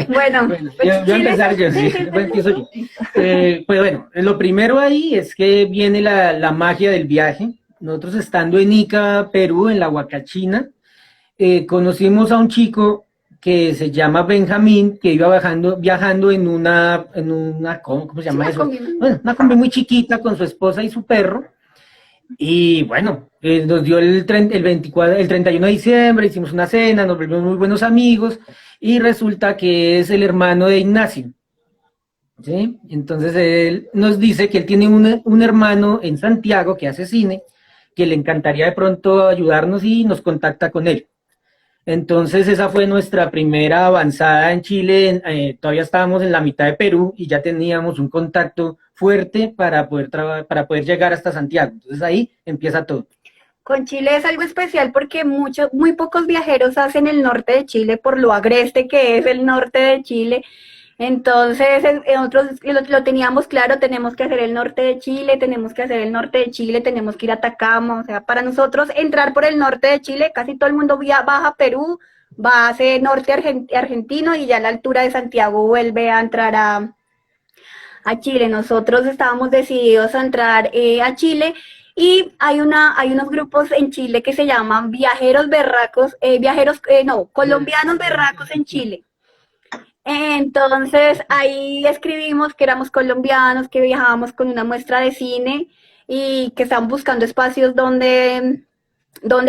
Bueno, pues yo empezar yo, sí, empiezo yo. Pues bueno, lo primero ahí es que viene la magia del viaje. Nosotros estando en Ica, Perú, en la Huacachina, conocimos a un chico que se llama Benjamín, que iba viajando en una ¿cómo se llama eso? Bueno, una combi muy chiquita con su esposa y su perro. Y bueno, nos dio el 31 de diciembre, hicimos una cena, nos volvimos muy buenos amigos, y resulta que es el hermano de Ignacio, ¿sí? Entonces él nos dice que él tiene un hermano en Santiago que hace cine, que le encantaría de pronto ayudarnos, y nos contacta con él. Entonces esa fue nuestra primera avanzada en Chile. Todavía estábamos en la mitad de Perú y ya teníamos un contacto fuerte para poder llegar hasta Santiago. Entonces ahí empieza todo. Con Chile es algo especial porque muy pocos viajeros hacen el norte de Chile por lo agreste que es el norte de Chile. Entonces, nosotros lo teníamos claro, tenemos que hacer el norte de Chile, tenemos que hacer el norte de Chile, tenemos que ir a Atacama. O sea, para nosotros entrar por el norte de Chile, casi todo el mundo baja a Perú, va hacia norte argentino y ya a la altura de Santiago vuelve a entrar a Chile. Nosotros estábamos decididos a entrar a Chile. Y hay unos grupos en Chile que se llaman Viajeros Berracos, Colombianos Berracos en Chile. Entonces ahí escribimos que éramos colombianos, que viajábamos con una muestra de cine y que estaban buscando espacios donde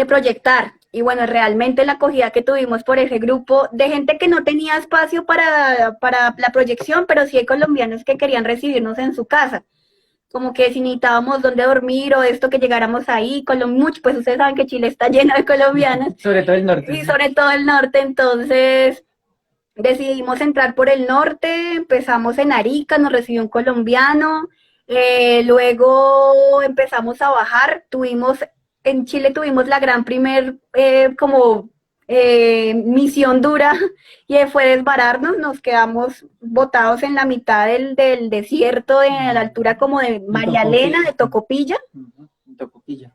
proyectar. Y bueno, realmente la acogida que tuvimos por ese grupo de gente que no tenía espacio para la proyección, pero sí hay colombianos que querían recibirnos en su casa. Como que si necesitábamos dónde dormir o esto, que llegáramos ahí, pues ustedes saben que Chile está lleno de colombianos. Sobre todo el norte. Y sobre todo el norte, entonces decidimos entrar por el norte, empezamos en Arica, nos recibió un colombiano, luego empezamos a bajar, en Chile tuvimos la gran misión dura, y fue desbararnos. Nos quedamos botados en la mitad del desierto, a la altura como de María Elena, de Tocopilla. Tocopilla.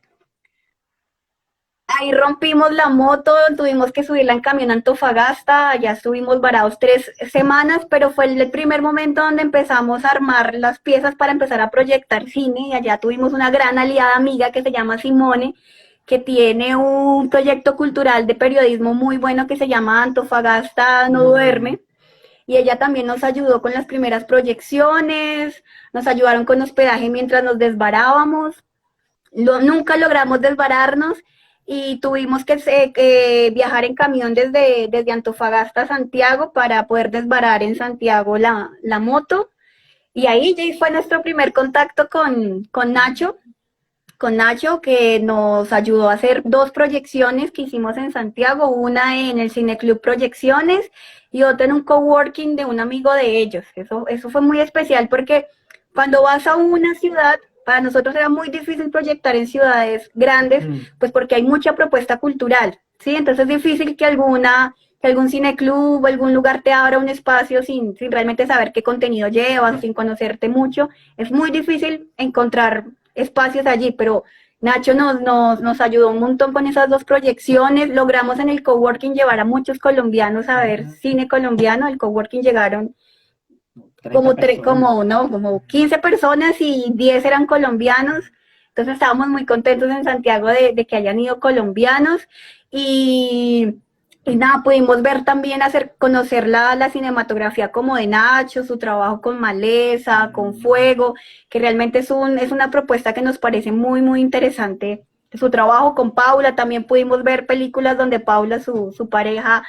Ahí rompimos la moto, tuvimos que subirla en camión a Antofagasta, allá estuvimos varados 3 semanas, pero fue el primer momento donde empezamos a armar las piezas para empezar a proyectar cine, y allá tuvimos una gran aliada amiga que se llama Simone, que tiene un proyecto cultural de periodismo muy bueno que se llama Antofagasta No Duerme, y ella también nos ayudó con las primeras proyecciones, nos ayudaron con hospedaje mientras nos desbarábamos. Nunca logramos desbararnos, y tuvimos que viajar en camión desde Antofagasta a Santiago para poder desbarar en Santiago la moto. Y ahí ya fue nuestro primer contacto con Nacho, que nos ayudó a hacer 2 proyecciones que hicimos en Santiago, una en el Cineclub Proyecciones y otra en un coworking de un amigo de ellos. Eso fue muy especial porque cuando vas a una ciudad, para nosotros era muy difícil proyectar en ciudades grandes, pues porque hay mucha propuesta cultural, ¿sí? Entonces es difícil que algún cineclub o algún lugar te abra un espacio sin realmente saber qué contenido llevas, sin conocerte mucho. Es muy difícil encontrar espacios allí, pero Nacho nos ayudó un montón con esas dos proyecciones. Logramos en el coworking llevar a muchos colombianos a ver cine colombiano. Al coworking llegaron como 15 personas y 10 eran colombianos. Entonces estábamos muy contentos en Santiago de que hayan ido colombianos. Y nada, pudimos ver también, conocer la cinematografía como de Nacho, su trabajo con Maleza, con Fuego, que realmente es una propuesta que nos parece muy, muy interesante. Su trabajo con Paula, también pudimos ver películas donde Paula, su pareja,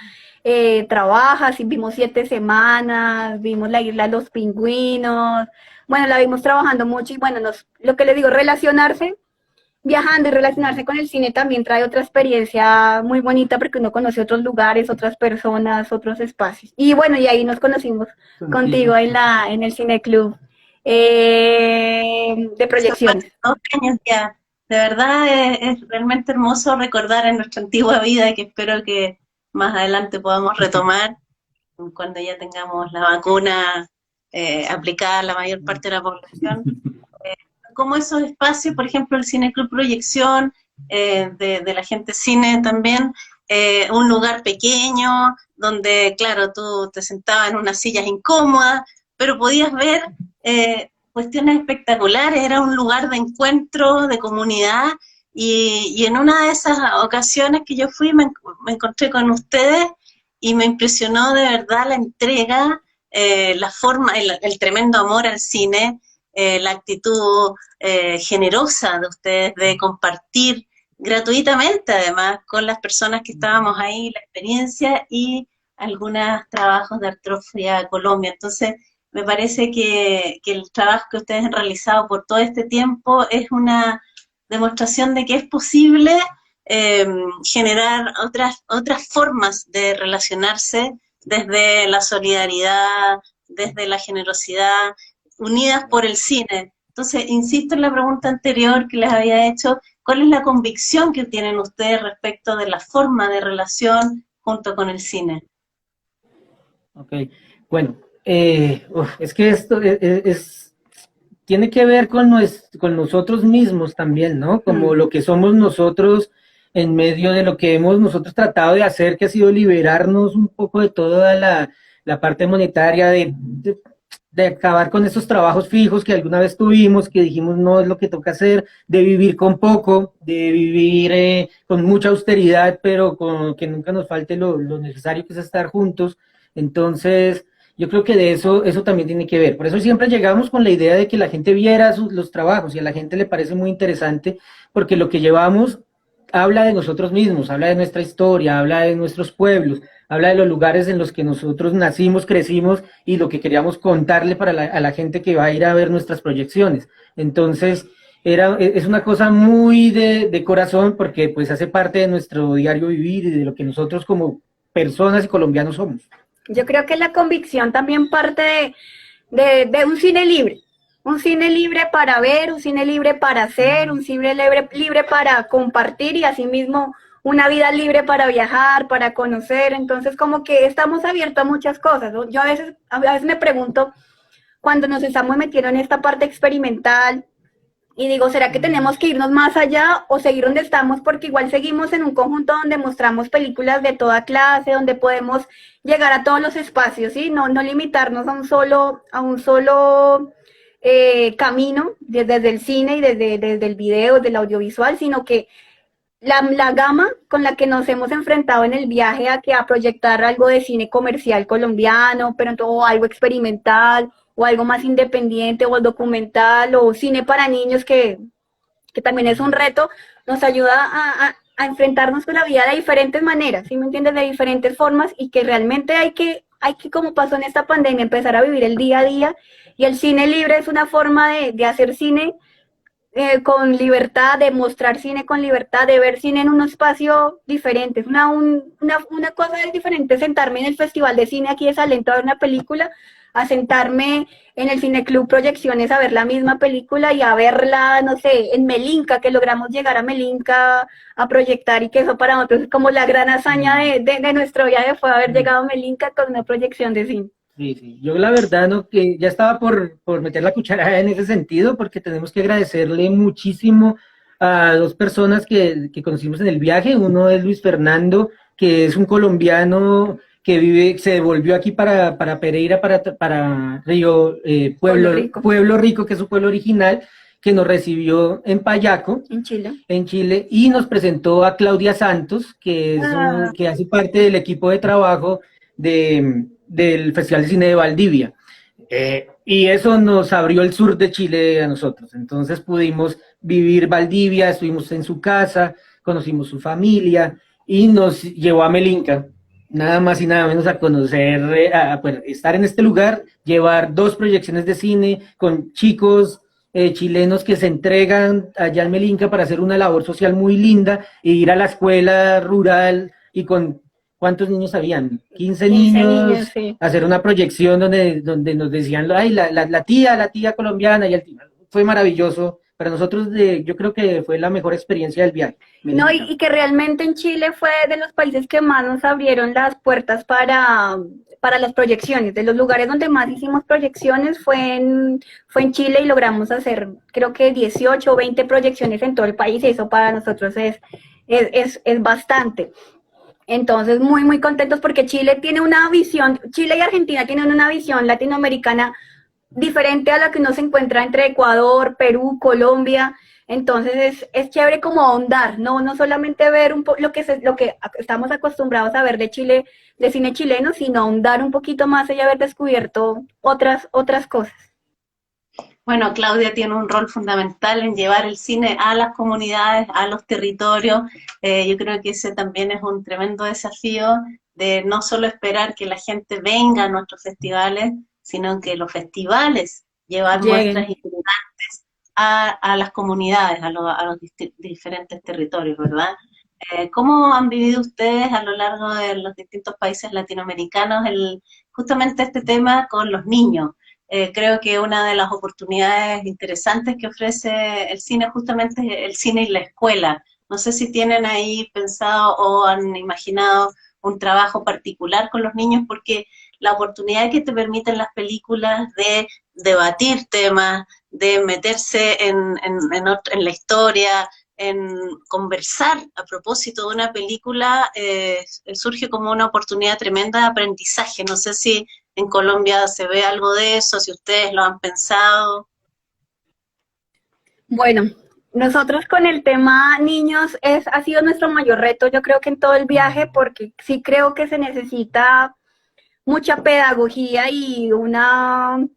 trabaja, sí, vimos 7 semanas, vimos La Isla de los Pingüinos, bueno, la vimos trabajando mucho y bueno, lo que les digo, relacionarse viajando y relacionarse con el cine también trae otra experiencia muy bonita porque uno conoce otros lugares, otras personas, otros espacios. Y bueno, y ahí nos conocimos contigo en el Cineclub de proyecciones. 2 años ya. De verdad es realmente hermoso recordar en nuestra antigua vida, que espero que más adelante podamos retomar cuando ya tengamos la vacuna aplicada a la mayor parte de la población. Como esos espacios, por ejemplo, el Cineclub Proyección, de la gente cine también, un lugar pequeño, donde, claro, tú te sentabas en unas sillas incómodas, pero podías ver cuestiones espectaculares, era un lugar de encuentro, de comunidad, y en una de esas ocasiones que yo fui me encontré con ustedes y me impresionó de verdad la entrega, la forma, el tremendo amor al cine, la actitud generosa de ustedes de compartir gratuitamente, además, con las personas que estábamos ahí, la experiencia y algunos trabajos de Artrofia Colombia. Entonces, me parece que el trabajo que ustedes han realizado por todo este tiempo es una demostración de que es posible generar otras formas de relacionarse desde la solidaridad, desde la generosidad, unidas por el cine. Entonces, insisto en la pregunta anterior que les había hecho, ¿cuál es la convicción que tienen ustedes respecto de la forma de relación junto con el cine? Ok, bueno, es que esto tiene que ver con nosotros mismos también, ¿no? Como lo que somos nosotros en medio de lo que hemos nosotros tratado de hacer, que ha sido liberarnos un poco de toda la parte monetaria, de acabar con esos trabajos fijos que alguna vez tuvimos, que dijimos no es lo que toca hacer, de vivir con poco, de vivir con mucha austeridad, pero con que nunca nos falte lo necesario que es estar juntos. Entonces, yo creo que de eso también tiene que ver. Por eso siempre llegamos con la idea de que la gente viera los trabajos y a la gente le parece muy interesante, porque lo que llevamos habla de nosotros mismos, habla de nuestra historia, habla de nuestros pueblos, habla de los lugares en los que nosotros nacimos, crecimos y lo que queríamos contarle a la gente que va a ir a ver nuestras proyecciones. Entonces, es una cosa muy de corazón porque pues hace parte de nuestro diario vivir y de lo que nosotros como personas y colombianos somos. Yo creo que la convicción también parte de un cine libre. Un cine libre para ver, un cine libre para hacer, un cine libre para compartir y asimismo una vida libre para viajar, para conocer. Entonces como que estamos abiertos a muchas cosas, ¿no? Yo a veces me pregunto, cuando nos estamos metiendo en esta parte experimental, y digo, ¿será que tenemos que irnos más allá o seguir donde estamos? Porque igual seguimos en un conjunto donde mostramos películas de toda clase, donde podemos llegar a todos los espacios, ¿sí? No limitarnos a un solo camino desde el cine y desde el video, desde el audiovisual, sino que la gama con la que nos hemos enfrentado en el viaje a proyectar algo de cine comercial colombiano, pero todo algo experimental, o algo más independiente, o documental, o cine para niños, que también es un reto, nos ayuda a enfrentarnos con la vida de diferentes maneras, ¿sí me entiendes? De diferentes formas, y que realmente hay que, como pasó en esta pandemia, empezar a vivir el día a día, y el cine libre es una forma de hacer cine con libertad, de mostrar cine con libertad, de ver cine en un espacio diferente. Una cosa es diferente sentarme en el Festival de Cine aquí de Salento a ver una película, a sentarme en el Cineclub Proyecciones a ver la misma película y a verla, no sé, en Melinka, que logramos llegar a Melinka a proyectar, y que eso para nosotros es como la gran hazaña de nuestro viaje, fue haber llegado a Melinka con una proyección de cine. Sí. Yo la verdad no, que ya estaba por meter la cucharada en ese sentido, porque tenemos que agradecerle muchísimo a dos personas que conocimos en el viaje. Uno es Luis Fernando, que es un colombiano que se devolvió aquí para Pereira, para Río, Pueblo Rico, que es su pueblo original, que nos recibió en Payaco, en Chile, y nos presentó a Claudia Santos, que hace parte del equipo de trabajo del Festival de Cine de Valdivia. Y eso nos abrió el sur de Chile a nosotros. Entonces pudimos vivir Valdivia, estuvimos en su casa, conocimos su familia y nos llevó a Melinca, nada más y nada menos a conocer, bueno, estar en este lugar, llevar 2 proyecciones de cine con chicos chilenos que se entregan allá en Melinca para hacer una labor social muy linda e ir a la escuela rural y con... ¿Cuántos niños habían? 15 niños, sí. Hacer una proyección donde nos decían, ay, la tía colombiana, y el tío. Fue maravilloso. Para nosotros, yo creo que fue la mejor experiencia del viaje. No, y que realmente en Chile fue de los países que más nos abrieron las puertas para las proyecciones. De los lugares donde más hicimos proyecciones fue en Chile, y logramos hacer, creo que 18 o 20 proyecciones en todo el país, y eso para nosotros es bastante. Entonces, muy, muy contentos porque Chile tiene una visión, Chile y Argentina tienen una visión latinoamericana diferente a la que uno se encuentra entre Ecuador, Perú, Colombia. Entonces, es chévere como ahondar, no solamente ver lo que estamos acostumbrados a ver de Chile, de cine chileno, sino ahondar un poquito más y haber descubierto otras cosas. Bueno, Claudia tiene un rol fundamental en llevar el cine a las comunidades, a los territorios. Yo creo que ese también es un tremendo desafío de no solo esperar que la gente venga a nuestros festivales, sino que los festivales llevar muestras itinerantes a las comunidades, a los diferentes territorios, ¿verdad? ¿Cómo han vivido ustedes a lo largo de los distintos países latinoamericanos justamente este tema con los niños? Creo que una de las oportunidades interesantes que ofrece el cine justamente es el cine y la escuela. No sé si tienen ahí pensado o han imaginado un trabajo particular con los niños, porque la oportunidad que te permiten las películas de debatir temas, de meterse en la historia, en conversar a propósito de una película, surge como una oportunidad tremenda de aprendizaje. No sé si en Colombia se ve algo de eso, si ustedes lo han pensado. Bueno, nosotros con el tema niños ha sido nuestro mayor reto, yo creo que en todo el viaje, porque sí creo que se necesita mucha pedagogía y una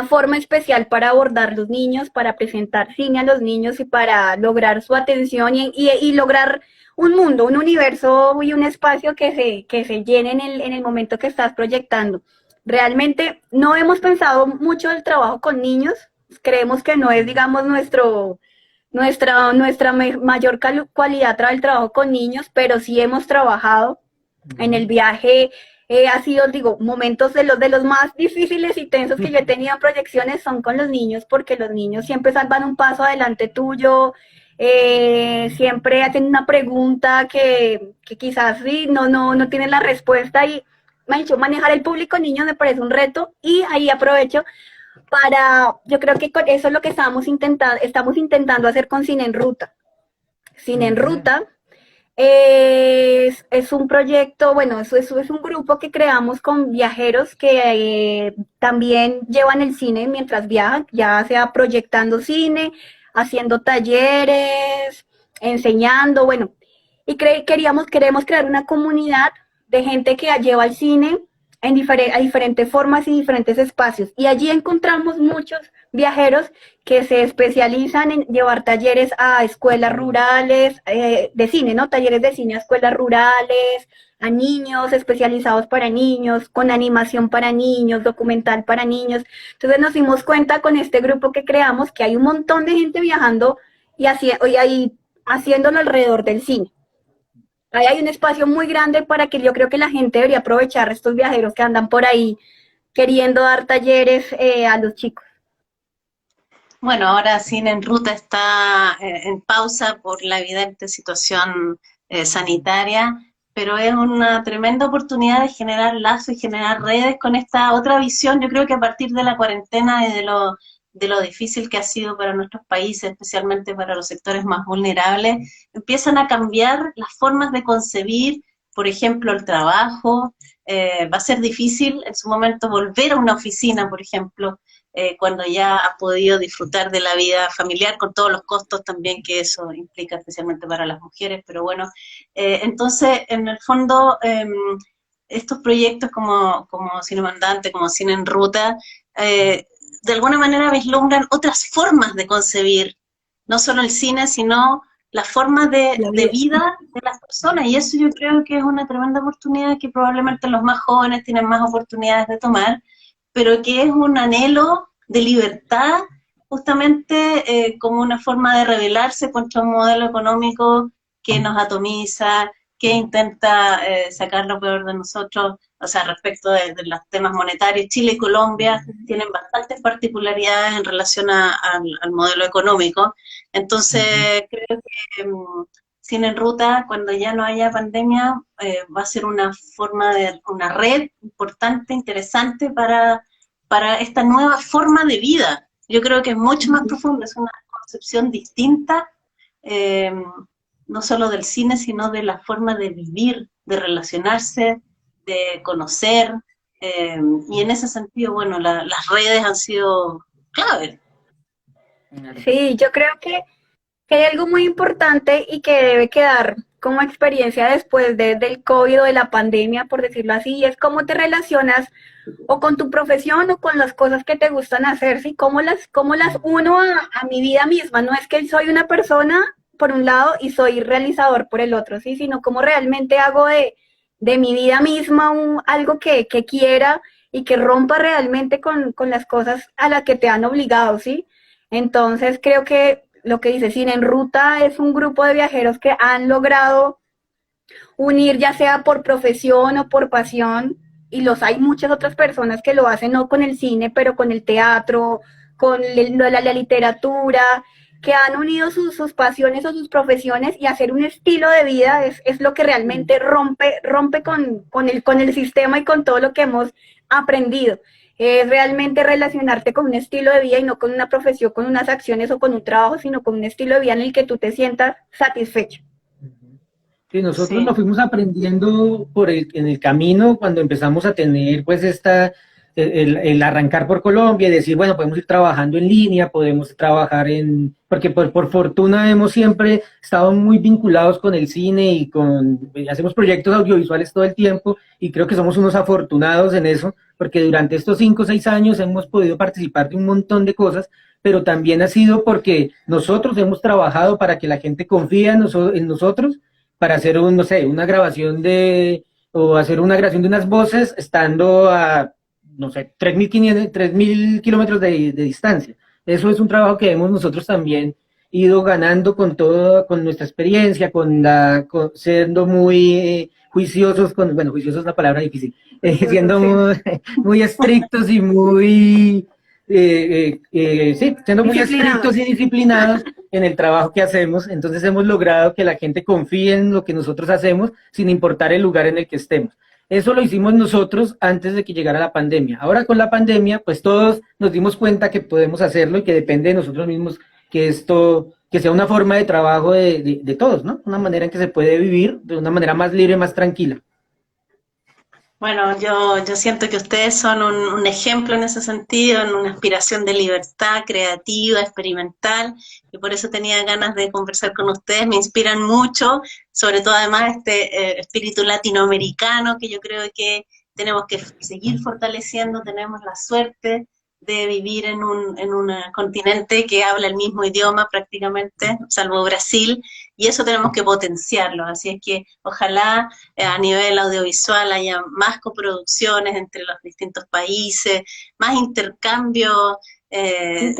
forma especial para abordar los niños, para presentar cine a los niños y para lograr su atención y lograr un mundo, un universo y un espacio que se llene en el momento que estás proyectando. Realmente no hemos pensado mucho el trabajo con niños, creemos que no es, digamos, nuestra mayor cualidad el trabajo con niños, pero sí hemos trabajado en el viaje. Ha sido, digo, momentos de los más difíciles y tensos que yo he tenido en proyecciones son con los niños, porque los niños siempre van un paso adelante tuyo, siempre hacen una pregunta que quizás sí, no tienen la respuesta, y me han dicho, manejar el público niño me parece un reto, y ahí aprovecho yo creo que eso es lo que estamos intentando hacer con Cine en Ruta. Cine en Ruta es un proyecto, bueno, eso es un grupo que creamos con viajeros que también llevan el cine mientras viajan, ya sea proyectando cine, haciendo talleres, enseñando, bueno, y queremos crear una comunidad de gente que lleva el cine a diferentes formas y diferentes espacios, y allí encontramos muchos viajeros que se especializan en llevar talleres a escuelas rurales de cine, ¿no? Talleres de cine a escuelas rurales, a niños, especializados para niños, con animación para niños, documental para niños. Entonces nos dimos cuenta con este grupo que creamos que hay un montón de gente viajando y haciéndolo alrededor del cine. Ahí hay un espacio muy grande para que yo creo que la gente debería aprovechar, estos viajeros que andan por ahí queriendo dar talleres a los chicos. Bueno, ahora Cine en Ruta está en pausa por la evidente situación sanitaria, pero es una tremenda oportunidad de generar lazos y generar redes con esta otra visión. Yo creo que a partir de la cuarentena y de lo difícil que ha sido para nuestros países, especialmente para los sectores más vulnerables, empiezan a cambiar las formas de concebir, por ejemplo, el trabajo. Va a ser difícil en su momento volver a una oficina, por ejemplo, cuando ya ha podido disfrutar de la vida familiar, con todos los costos también que eso implica, especialmente para las mujeres, pero bueno, entonces, en el fondo, estos proyectos como Cine Mandante, como Cine en Ruta, de alguna manera vislumbran otras formas de concebir, no solo el cine, sino las formas de vida de las personas, y eso yo creo que es una tremenda oportunidad que probablemente los más jóvenes tienen más oportunidades de tomar, pero que es un anhelo de libertad, justamente como una forma de rebelarse contra un modelo económico que nos atomiza, que intenta sacar lo peor de nosotros, o sea, respecto de los temas monetarios. Chile y Colombia tienen bastantes particularidades en relación al modelo económico, entonces creo que Cine en Ruta, cuando ya no haya pandemia, va a ser una forma una red importante, interesante para esta nueva forma de vida. Yo creo que es mucho más profundo, es una concepción distinta, no solo del cine, sino de la forma de vivir, de relacionarse, de conocer, y en ese sentido, bueno, las redes han sido clave. Sí, yo creo que hay algo muy importante y que debe quedar como experiencia después del COVID o de la pandemia, por decirlo así, y es cómo te relacionas o con tu profesión o con las cosas que te gustan hacer, ¿sí? Cómo las uno a mi vida misma. No es que soy una persona por un lado y soy realizador por el otro, ¿sí? Sino cómo realmente hago de mi vida misma algo que quiera y que rompa realmente con las cosas a las que te han obligado, ¿sí? Entonces creo que lo que dice Cine en Ruta es un grupo de viajeros que han logrado unir, ya sea por profesión o por pasión, y hay muchas otras personas que lo hacen no con el cine, pero con el teatro, con la literatura, que han unido sus pasiones o sus profesiones y hacer un estilo de vida es lo que realmente rompe con el sistema y con todo lo que hemos aprendido. Es realmente relacionarte con un estilo de vida y no con una profesión, con unas acciones o con un trabajo, sino con un estilo de vida en el que tú te sientas satisfecho. Sí, nosotros lo fuimos aprendiendo en el camino cuando empezamos a tener pues el arrancar por Colombia y decir, bueno, podemos ir trabajando en línea, podemos trabajar porque por fortuna hemos siempre estado muy vinculados con el cine y hacemos proyectos audiovisuales todo el tiempo y creo que somos unos afortunados en eso, porque durante estos 5 o 6 años hemos podido participar de un montón de cosas, pero también ha sido porque nosotros hemos trabajado para que la gente confíe en nosotros, para hacer no sé, una grabación o hacer una grabación de unas voces estando a, no sé, 3.000 kilómetros de distancia. Eso es un trabajo que hemos nosotros también ido ganando con nuestra experiencia, siendo muy juiciosos, bueno, juiciosos es una palabra difícil, siendo muy estrictos y siendo muy estrictos y disciplinados en el trabajo que hacemos. Entonces hemos logrado que la gente confíe en lo que nosotros hacemos sin importar el lugar en el que estemos. Eso lo hicimos nosotros antes de que llegara la pandemia. Ahora con la pandemia, pues todos nos dimos cuenta que podemos hacerlo y que depende de nosotros mismos que sea una forma de trabajo de todos, ¿no? Una manera en que se puede vivir de una manera más libre, más tranquila. Bueno, yo siento que ustedes son un ejemplo en ese sentido, en una aspiración de libertad creativa, experimental, y por eso tenía ganas de conversar con ustedes. Me inspiran mucho, sobre todo además este espíritu latinoamericano que yo creo que tenemos que seguir fortaleciendo. Tenemos la suerte de vivir en un continente que habla el mismo idioma prácticamente, salvo Brasil, y eso tenemos que potenciarlo. Así es que ojalá a nivel audiovisual haya más coproducciones entre los distintos países, más intercambio de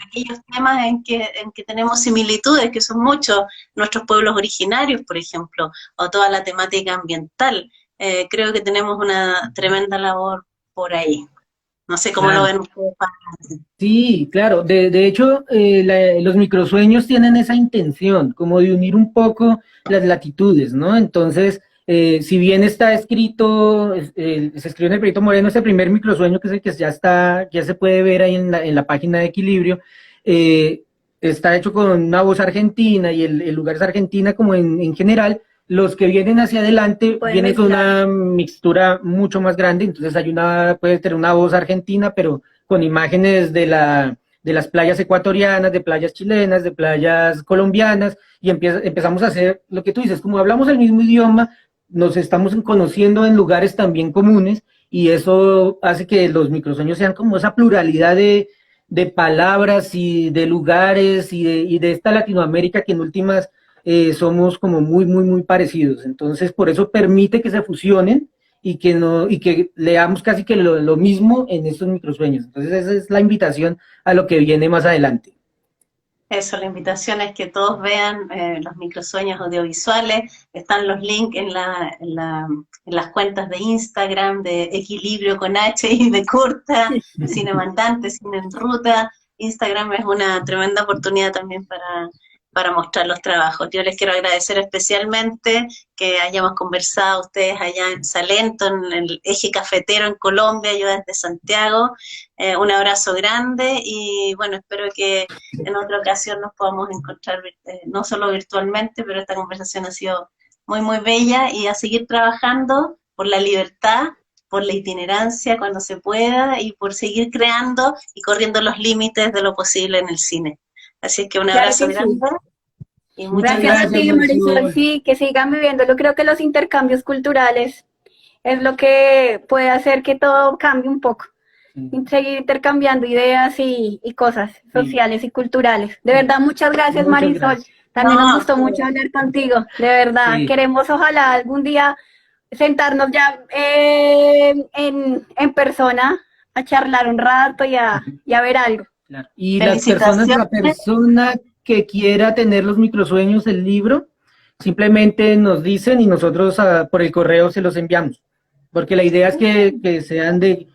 aquellos temas en que tenemos similitudes, que son muchos, nuestros pueblos originarios, por ejemplo, o toda la temática ambiental. Creo que tenemos una tremenda labor por ahí. No sé cómo lo ven ustedes. Sí, claro. De hecho, los microsueños tienen esa intención, como de unir un poco las latitudes, ¿no? Entonces, si bien está escrito, se escribió en el Perito Moreno, ese primer microsueño que es el que ya está, ya se puede ver ahí en la página de Equilibrio, está hecho con una voz argentina y el lugar es Argentina como en general. Los que vienen hacia adelante vienen con una mixtura mucho más grande, entonces puede tener una voz argentina, pero con imágenes de las playas ecuatorianas, de playas chilenas, de playas colombianas, y empezamos a hacer lo que tú dices, como hablamos el mismo idioma, nos estamos conociendo en lugares también comunes, y eso hace que los microsueños sean como esa pluralidad de palabras y de lugares y de esta Latinoamérica que en últimas somos como muy, muy, muy parecidos. Entonces, por eso permite que se fusionen y que leamos casi que lo mismo en estos microsueños. Entonces, esa es la invitación a lo que viene más adelante. Eso, la invitación es que todos vean los microsueños audiovisuales. Están los links en las cuentas de Instagram, de Equilibrio con H y de Curta, Cine Mandante, Cine en Ruta. Instagram es una tremenda oportunidad también para mostrar los trabajos. Yo les quiero agradecer especialmente que hayamos conversado ustedes allá en Salento, en el eje cafetero en Colombia, yo desde Santiago. Un abrazo grande y bueno, espero que en otra ocasión nos podamos encontrar, no solo virtualmente, pero esta conversación ha sido muy, muy bella y a seguir trabajando por la libertad, por la itinerancia cuando se pueda y por seguir creando y corriendo los límites de lo posible en el cine. Así que un abrazo grande. Y muchas gracias a ti, Marisol. Sí, que sigan viviendo. Yo creo que los intercambios culturales es lo que puede hacer que todo cambie un poco. Seguir intercambiando ideas y cosas sociales y culturales. De verdad, muchas gracias, Marisol. Gracias. También nos gustó mucho hablar contigo. De verdad, queremos ojalá algún día sentarnos ya en persona a charlar un rato y a ver algo. Claro. Y la persona que quiera tener los microsueños, el libro, simplemente nos dicen y nosotros por el correo se los enviamos, porque la idea es que sean de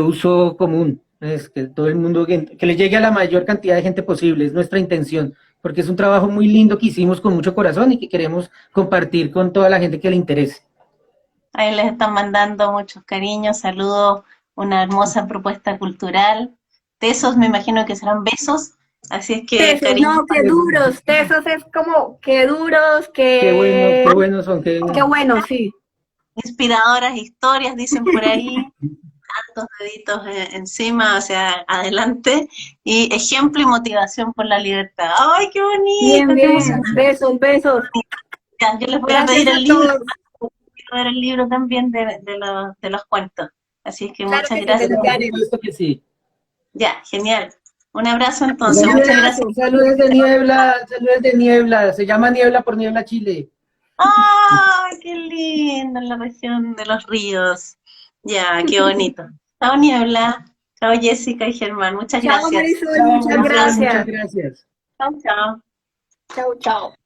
uso común, es que todo el mundo, que le llegue a la mayor cantidad de gente posible, es nuestra intención, porque es un trabajo muy lindo que hicimos con mucho corazón y que queremos compartir con toda la gente que le interese. Ahí les están mandando muchos cariños, saludos, una hermosa propuesta cultural. Tesos me imagino que serán besos, así es que... Tesos, no, qué duros, tesos es como, qué duros, qué buenos son, qué buenos, sí. Inspiradoras historias, dicen por ahí, tantos deditos encima, o sea, adelante, y ejemplo y motivación por la libertad. ¡Ay, qué bonito! Bien, bien, besos, besos. Ya, yo les voy a pedir el libro, ver el libro también de los cuentos, así es que claro muchas gracias. Que sí. Ya, genial. Un abrazo entonces, muchas gracias. Saludos de Niebla, se llama Niebla por Niebla, Chile. ¡Ay, qué lindo! En la región de los ríos. Ya, qué bonito. Chao, Niebla. Chao, Jessica y Germán. Muchas gracias. Marisol, muchas gracias. Muchas gracias. Chao, chao. Chao, chao.